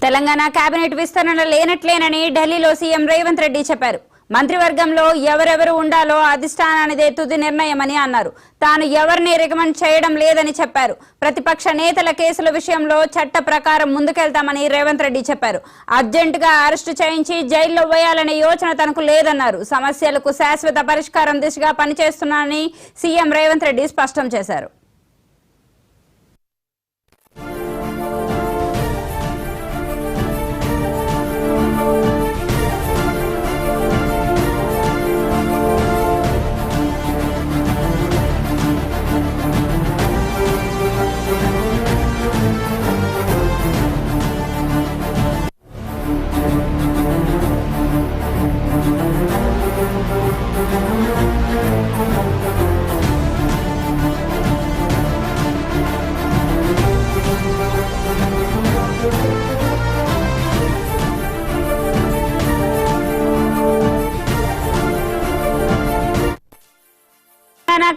Telangana cabinet విస్తరణ లేనట్లేనని ఢిల్లీలో CM Revanth Reddy చెప్పారు. మంత్రివర్గంలో ఎవరెవరు ఉండాలో అధిష్టానానిదే తుది నిర్ణయమని అన్నారు. తాను ఎవరిని రికమెండ్ చేయడం లేదని చెప్పారు. ప్రతిపక్ష నేతల కేసుల విషయంలో చట్ట ప్రకారం ముందుకెళ్తామని రేవంత్ రెడ్డి చెప్పారు. అర్జెంటుగా అరెస్టు చేయించి జైల్లో వేయాలనే యోచన తనకు లేదన్నారు. సమస్యలకు శాశ్వత పరిష్కారం దిశగా పనిచేస్తున్నానని సీఎం రేవంత్ రెడ్డి స్పష్టం చేశారు.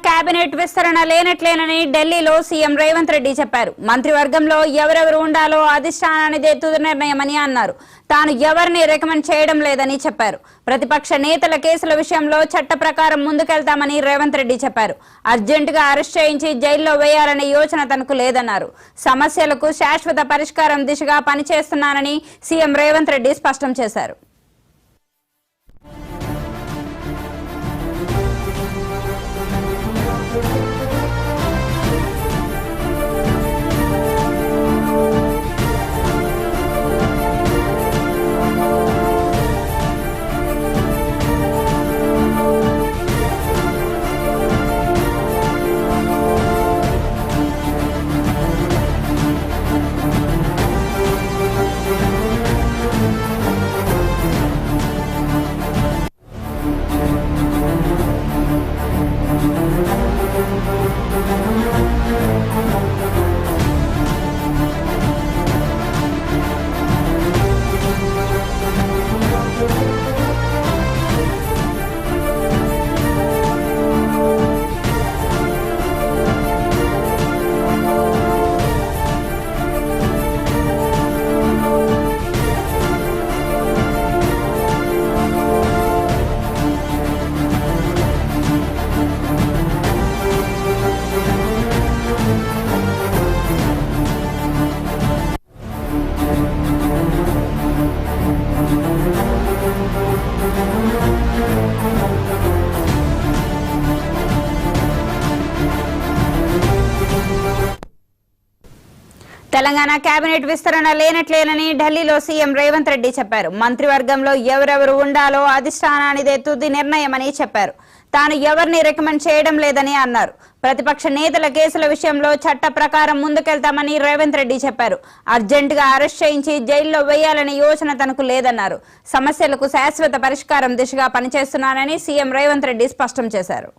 కేబినెట్ విస్తరణ లేనట్లేనని ఢిల్లీలో సీఎం రేవంత్ రెడ్డి చెప్పారు. మంత్రివర్గంలో ఎవరెవరు ఉండాలో అధిష్టానానిదే తుది నిర్ణయమని అన్నారు. తాను ఎవరిని రికమెండ్ చేయడం లేదని చెప్పారు. ప్రతిపక్ష నేతల కేసుల విషయంలో చట్ట ప్రకారం ముందుకెళ్తామని రేవంత్ రెడ్డి చెప్పారు. అర్జెంటుగా అరెస్ట్ చేయించి జైల్లో వేయాలనే యోచన తనకు లేదన్నారు. సమస్యలకు శాశ్వత పరిష్కారం దిశగా పనిచేస్తున్నానని సీఎం రేవంత్ రెడ్డి స్పష్టం చేశారు. తెలంగాణ కేబినెట్ విస్తరణ లేనట్లేనని ఢిల్లీలో సీఎం రేవంత్ రెడ్డి చెప్పారు. మంత్రివర్గంలో ఎవరెవరు ఉండాలో అధిష్టానానిదే తుది నిర్ణయమని చెప్పారు. తాను ఎవరిని రికమెండ్ చేయడం లేదని అన్నారు. ప్రతిపక్ష నేతల కేసుల విషయంలో చట్ట ప్రకారం ముందుకెళ్తామని రేవంత్ రెడ్డి చెప్పారు. అర్జెంటుగా అరెస్ట్ చేయించి జైల్లో వేయాలనే యోచన తనకు లేదన్నారు. సమస్యలకు శాశ్వత పరిష్కారం దిశగా పనిచేస్తున్నానని సీఎం రేవంత్ రెడ్డి స్పష్టం చేశారు.